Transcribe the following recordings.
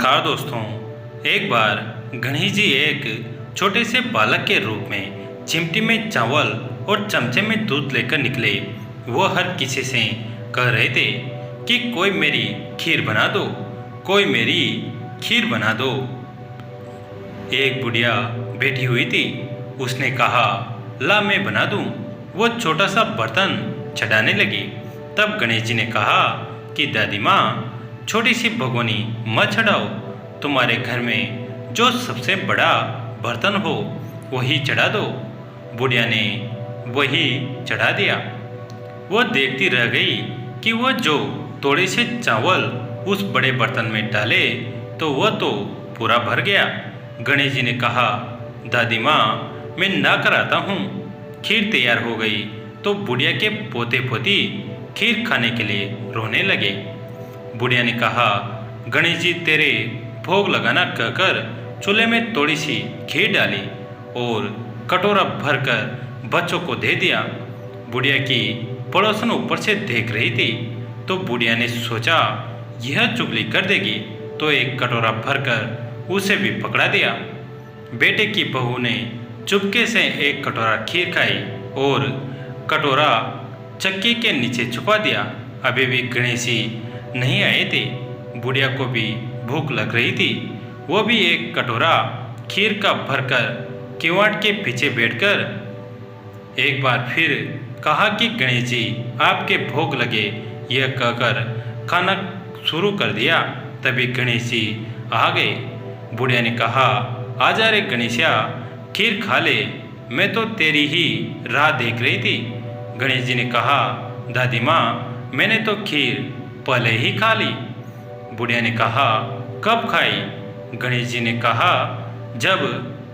नमस्कार दोस्तों। एक बार गणेश जी एक छोटे से बालक के रूप में चिमटी में चावल और चमचे में दूध लेकर निकले। वो हर किसी से कह रहे थे कि कोई मेरी खीर बना दो, कोई मेरी खीर बना दो। एक बुढ़िया बैठी हुई थी। उसने कहा, ला मैं बना दूं। वो छोटा सा बर्तन चढ़ाने लगी। तब गणेश जी ने कहा कि दादी माँ, छोटी सी भगोनी मत चढ़ाओ, तुम्हारे घर में जो सबसे बड़ा बर्तन हो वही चढ़ा दो। बुढ़िया ने वही चढ़ा दिया। वो देखती रह गई कि वह जो थोड़े से चावल उस बड़े बर्तन में डाले तो वह तो पूरा भर गया। गणेश जी ने कहा, दादी माँ, मैं ना कराता हूँ। खीर तैयार हो गई तो बुढ़िया के पोते पोती खीर खाने के लिए रोने लगे। बुढ़िया ने कहा, गणेश जी तेरे भोग लगाना कहकर चूल्हे में थोड़ी सी खीर डाली और कटोरा भरकर बच्चों को दे दिया। बुढ़िया की पड़ोसन ऊपर से देख रही थी तो बुढ़िया ने सोचा यह चुगली कर देगी, तो एक कटोरा भरकर उसे भी पकड़ा दिया। बेटे की बहू ने चुपके से एक कटोरा खीर खाई और कटोरा चक्की के नीचे छुपा दिया। अभी भी गणेश जी नहीं आए थे। बुढ़िया को भी भूख लग रही थी। वो भी एक कटोरा खीर का भरकर किवाड़ के पीछे बैठकर एक बार फिर कहा कि गणेश जी आपके भोग लगे, यह कहकर खाना शुरू कर दिया। तभी गणेश जी आ गए। बुढ़िया ने कहा, आजा रे गणेशिया, खीर खा ले, मैं तो तेरी ही राह देख रही थी। गणेश जी ने कहा, दादी माँ, मैंने तो खीर पहले ही खा ली। बुढ़िया ने कहा, कब खाई? गणेश जी ने कहा, जब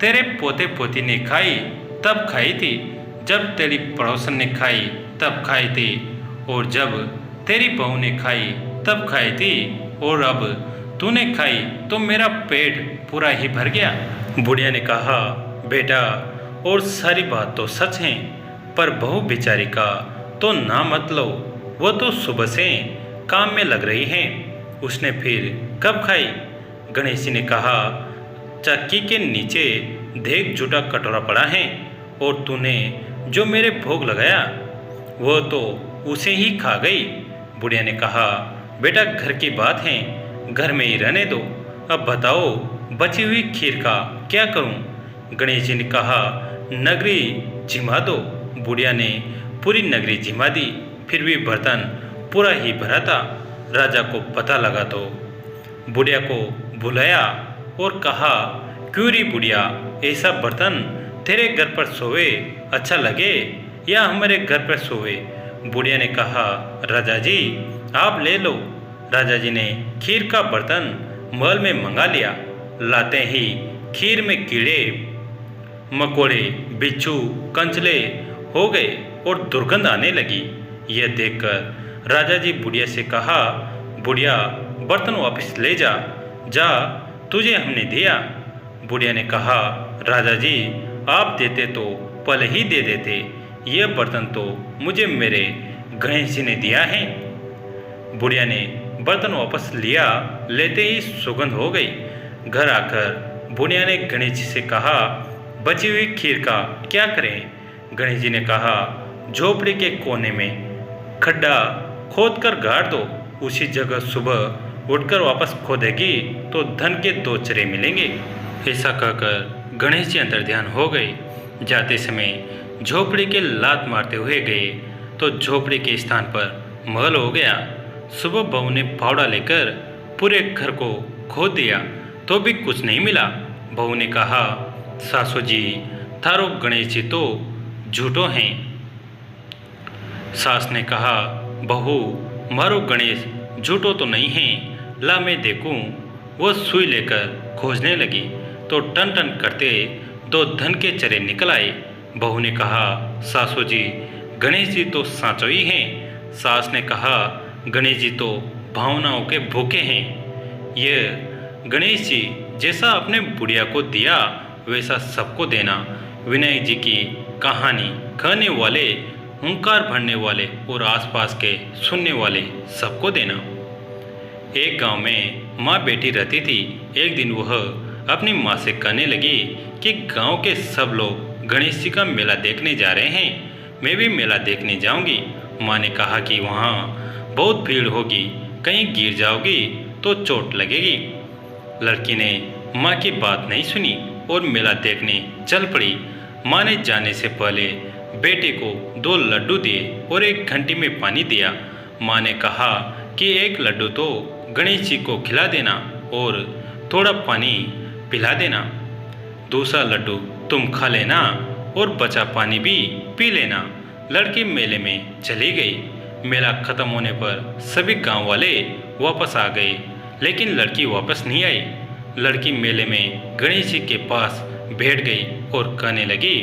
तेरे पोते पोती ने खाई तब खाई थी, जब तेरी पड़ोसन ने खाई तब खाई थी, और जब तेरी बहू ने खाई तब खाई थी, और अब तूने खाई तो मेरा पेट पूरा ही भर गया। बुढ़िया ने कहा, बेटा, और सारी बात तो सच है, पर बहू बेचारी का तो ना मत लो, वो तो सुबह से काम में लग रही हैं। उसने फिर कब खाई? गणेश जी ने कहा, चक्की के नीचे देख जूठा कटोरा पड़ा है, और तूने जो मेरे भोग लगाया वो तो उसे ही खा गई। बुढ़िया ने कहा, बेटा, घर की बात है, घर में ही रहने दो। अब बताओ बची हुई खीर का क्या करूं? गणेश जी ने कहा, नगरी झिमा दो। बुढ़िया ने पूरी नगरी झिमा दी, फिर भी बर्तन पूरा ही भरा था। राजा को पता लगा तो बुढ़िया को बुलाया और कहा, क्यों री बुढ़िया, ऐसा बर्तन तेरे घर पर सोए अच्छा लगे या हमारे घर पर सोए? बुढ़िया ने कहा, राजा जी आप ले लो। राजा जी ने खीर का बर्तन महल में मंगा लिया। लाते ही खीर में कीड़े मकोड़े, बिच्छू, कंचले हो गए और दुर्गंध आने लगी। यह देखकर राजा जी बुढ़िया से कहा, बुढ़िया, बर्तन वापस ले जा, जा, तुझे हमने दिया। बुढ़िया ने कहा, राजा जी आप देते तो पहले ही दे देते, यह बर्तन तो मुझे मेरे गणेश जी ने दिया है। बुढ़िया ने बर्तन वापस लिया। लेते ही सुगंध हो गई। घर आकर बुढ़िया ने गणेश जी से कहा, बची हुई खीर का क्या करें? गणेश जी ने कहा, झोपड़ी के कोने में खड्डा खोद कर गाड़ दो, उसी जगह सुबह उठकर वापस खोदेगी तो धन के 2 चरे मिलेंगे। ऐसा कहकर गणेश जी अंतर्ध्यान हो गए। जाते समय झोपड़ी के लात मारते हुए गए तो झोपड़ी के स्थान पर महल हो गया। सुबह बहू ने फावड़ा लेकर पूरे घर को खोद दिया तो भी कुछ नहीं मिला। बहू ने कहा, सासू जी, थारो गणेश जी तो झूठो हैं। सास ने कहा, बहू, मारो गणेश झूठो तो नहीं है, ला मैं देखूं। वो सुई लेकर खोजने लगी तो टन टन करते 2 धन के चरे निकल आए। बहू ने कहा, सासू जी, गणेश जी तो साँचो ही हैं। सास ने कहा, गणेश जी तो भावनाओं के भूखे हैं। ये गणेश जी जैसा अपने बुढ़िया को दिया वैसा सबको देना। विनायक जी की कहानी कहने वाले, हुंकार भरने वाले और आसपास के सुनने वाले सबको देना। एक गांव में माँ बेटी रहती थी। एक दिन वह अपनी माँ से कहने लगी कि गांव के सब लोग गणेश जी का मेला देखने जा रहे हैं, मैं भी मेला देखने जाऊंगी। माँ ने कहा कि वहाँ बहुत भीड़ होगी, कहीं गिर जाओगी तो चोट लगेगी। लड़की ने माँ की बात नहीं सुनी और मेला देखने चल पड़ी। माँ ने जाने से पहले बेटे को 2 लड्डू दिए और एक घंटी में पानी दिया। माँ ने कहा कि एक लड्डू तो गणेश जी को खिला देना और थोड़ा पानी पिला देना, दूसरा लड्डू तुम खा लेना और बचा पानी भी पी लेना। लड़की मेले में चली गई। मेला खत्म होने पर सभी गांव वाले वापस आ गए, लेकिन लड़की वापस नहीं आई। लड़की मेले में गणेश जी के पास बैठ गई और कहने लगी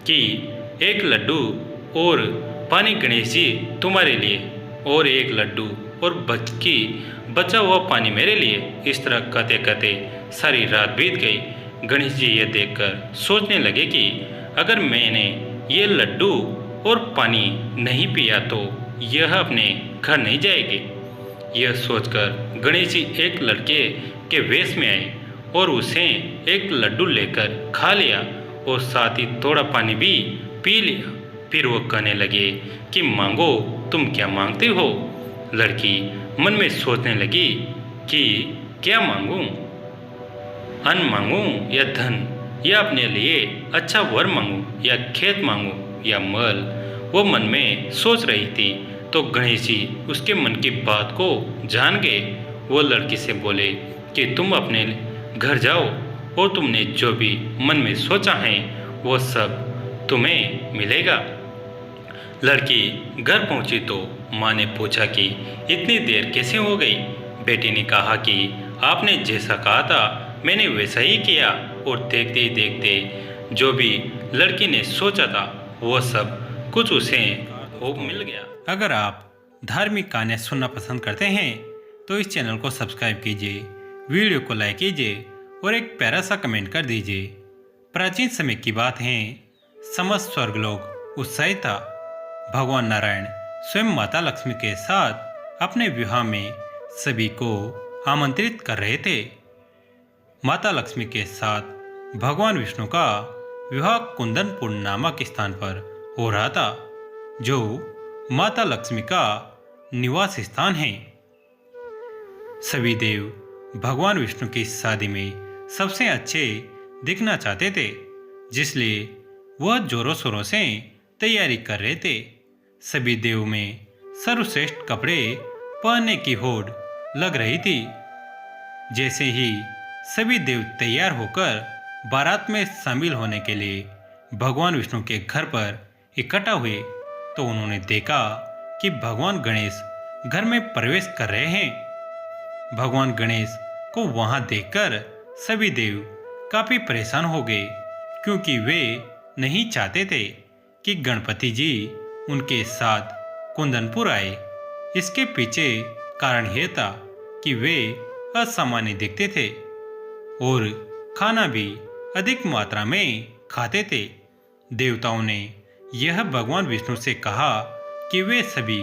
कि एक लड्डू और पानी गणेश जी तुम्हारे लिए, और एक लड्डू और बचा हुआ पानी मेरे लिए। इस तरह कहते कहते सारी रात बीत गई। गणेश जी ये देखकर सोचने लगे कि अगर मैंने ये लड्डू और पानी नहीं पिया तो यह अपने घर नहीं जाएगी। यह सोचकर गणेश जी एक लड़के के वेश में आए और उसे एक लड्डू लेकर खा लिया और साथ ही थोड़ा पानी भी पी लिया। फिर वो कहने लगे कि मांगो, तुम क्या मांगते हो। लड़की मन में सोचने लगी कि क्या मांगूं, अन्न मांगूं या धन, या अपने लिए अच्छा वर मांगूं या खेत मांगूं या मल। वो मन में सोच रही थी तो गणेश जी उसके मन की बात को जान गए। वो लड़की से बोले कि तुम अपने घर जाओ और तुमने जो भी मन में सोचा है वो सब तुम्हें मिलेगा। लड़की घर पहुंची तो माँ ने पूछा कि इतनी देर कैसे हो गई। बेटी ने कहा कि आपने जैसा कहा था मैंने वैसा ही किया, और देखते ही देखते जो भी लड़की ने सोचा था वो सब कुछ उसे हो मिल गया। अगर आप धार्मिक कहानियाँ सुनना पसंद करते हैं तो इस चैनल को सब्सक्राइब कीजिए, वीडियो को लाइक कीजिए और एक प्यारा सा कमेंट कर दीजिए। प्राचीन समय की बात है, समस्त स्वर्गलोक उत्साहित था। भगवान नारायण स्वयं माता लक्ष्मी के साथ अपने विवाह में सभी को आमंत्रित कर रहे थे। माता लक्ष्मी के साथ भगवान विष्णु का विवाह कुंदनपुर नामक स्थान पर हो रहा था, जो माता लक्ष्मी का निवास स्थान है। सभी देव भगवान विष्णु की शादी में सबसे अच्छे दिखना चाहते थे, जिसलिए वह जोरों शोरों से तैयारी कर रहे थे। सभी देव में सर्वश्रेष्ठ कपड़े पहनने की होड़ लग रही थी। जैसे ही सभी देव तैयार होकर बारात में शामिल होने के लिए भगवान विष्णु के घर पर इकट्ठा हुए तो उन्होंने देखा कि भगवान गणेश घर में प्रवेश कर रहे हैं। भगवान गणेश को वहां देखकर सभी देव काफी परेशान हो गए, क्योंकि वे नहीं चाहते थे कि गणपति जी उनके साथ कुंदनपुर आए। इसके पीछे कारण यह था कि वे असामान्य दिखते थे और खाना भी अधिक मात्रा में खाते थे। देवताओं ने यह भगवान विष्णु से कहा कि वे सभी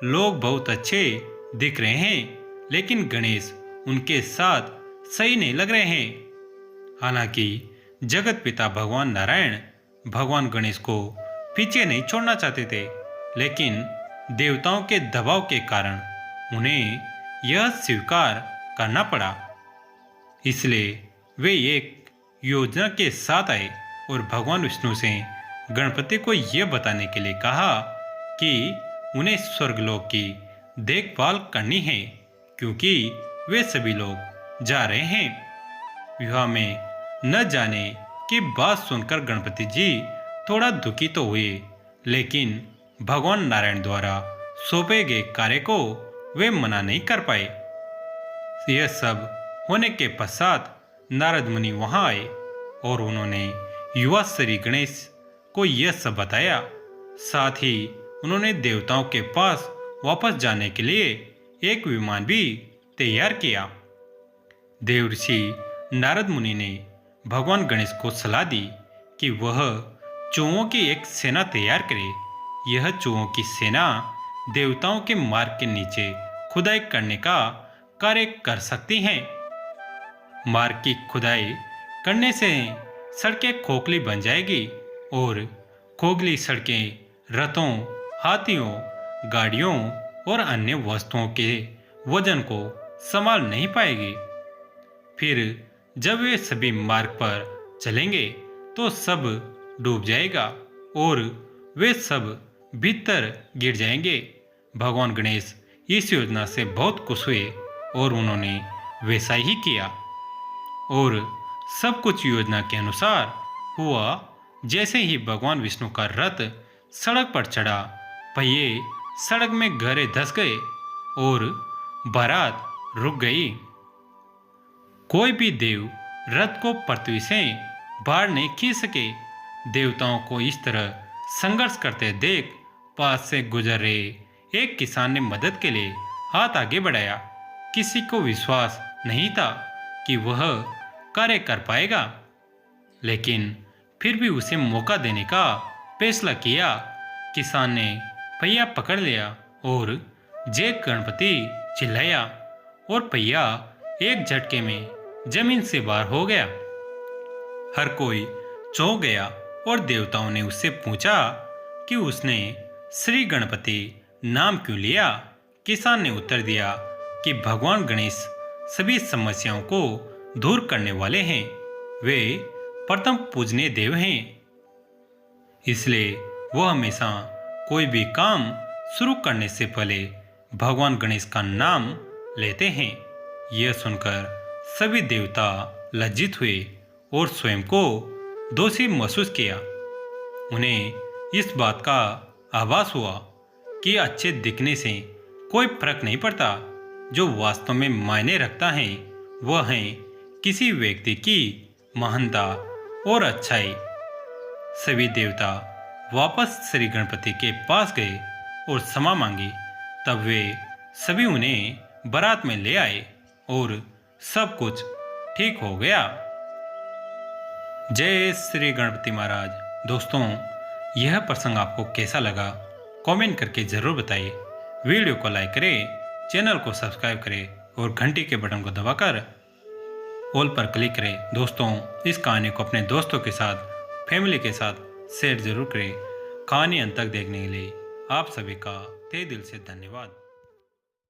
लोग बहुत अच्छे दिख रहे हैं, लेकिन गणेश उनके साथ सही नहीं लग रहे हैं। हालांकि जगत पिता भगवान नारायण भगवान गणेश को पीछे नहीं छोड़ना चाहते थे, लेकिन देवताओं के दबाव के कारण उन्हें यह स्वीकार करना पड़ा। इसलिए वे एक योजना के साथ आए और भगवान विष्णु से गणपति को यह बताने के लिए कहा कि उन्हें स्वर्गलोक की देखभाल करनी है, क्योंकि वे सभी लोग जा रहे हैं। विवाह में न जाने की बात सुनकर गणपति जी थोड़ा दुखी तो हुए, लेकिन भगवान नारायण द्वारा सौंपे गए कार्य को वे मना नहीं कर पाए। यह सब होने के पश्चात नारद मुनि वहां आए और उन्होंने युवा श्री गणेश को यह सब बताया। साथ ही उन्होंने देवताओं के पास वापस जाने के लिए एक विमान भी तैयार किया। देवर्षि नारद मुनि ने भगवान गणेश को सलाह दी कि वह चूहों की एक सेना तैयार करे। यह चूहों की सेना देवताओं के मार्ग के नीचे खुदाई करने का कार्य कर सकती हैं। मार्ग की खुदाई करने से सड़कें खोखली बन जाएगी और खोखली सड़कें रथों, हाथियों, गाड़ियों और अन्य वस्तुओं के वजन को संभाल नहीं पाएगी। फिर जब वे सभी मार्ग पर चलेंगे तो सब डूब जाएगा और वे सब भीतर गिर जाएंगे। भगवान गणेश इस योजना से बहुत खुश हुए और उन्होंने वैसा ही किया और सब कुछ योजना के अनुसार हुआ। जैसे ही भगवान विष्णु का रथ सड़क पर चढ़ा, पहिए सड़क में गहरे धंस गए और बारात रुक गई। कोई भी देव रथ को पृथ्वी से बाहर नहीं खींच सके। देवताओं को इस तरह संघर्ष करते देख पास से गुजर रहे एक किसान ने मदद के लिए हाथ आगे बढ़ाया। किसी को विश्वास नहीं था कि वह कार्य कर पाएगा, लेकिन फिर भी उसे मौका देने का फैसला किया। किसान ने पहिया पकड़ लिया और जय गणपति चिल्लाया और पहिया एक झटके में जमीन से बाहर हो गया। हर कोई चौंक गया और देवताओं ने उससे पूछा कि उसने श्री गणपति नाम क्यों लिया। किसान ने उत्तर दिया कि भगवान गणेश सभी समस्याओं को दूर करने वाले हैं। वे प्रथम पूजनीय देव हैं, इसलिए वो हमेशा कोई भी काम शुरू करने से पहले भगवान गणेश का नाम लेते हैं। यह सुनकर सभी देवता लज्जित हुए और स्वयं को दोषी महसूस किया। उन्हें इस बात का आभास हुआ कि अच्छे दिखने से कोई फर्क नहीं पड़ता। जो वास्तव में मायने रखता है वह है किसी व्यक्ति की महानता और अच्छाई। सभी देवता वापस श्री गणपति के पास गए और क्षमा मांगी। तब वे सभी उन्हें बारात में ले आए और सब कुछ ठीक हो गया। जय श्री गणपति महाराज। दोस्तों, यह प्रसंग आपको कैसा लगा कमेंट करके जरूर बताइए। वीडियो को लाइक करें, चैनल को सब्सक्राइब करें और घंटी के बटन को दबाकर ऑल पर क्लिक करें। दोस्तों, इस कहानी को अपने दोस्तों के साथ, फैमिली के साथ शेयर जरूर करें। कहानी अंत तक देखने के लिए आप सभी का तहे दिल से धन्यवाद।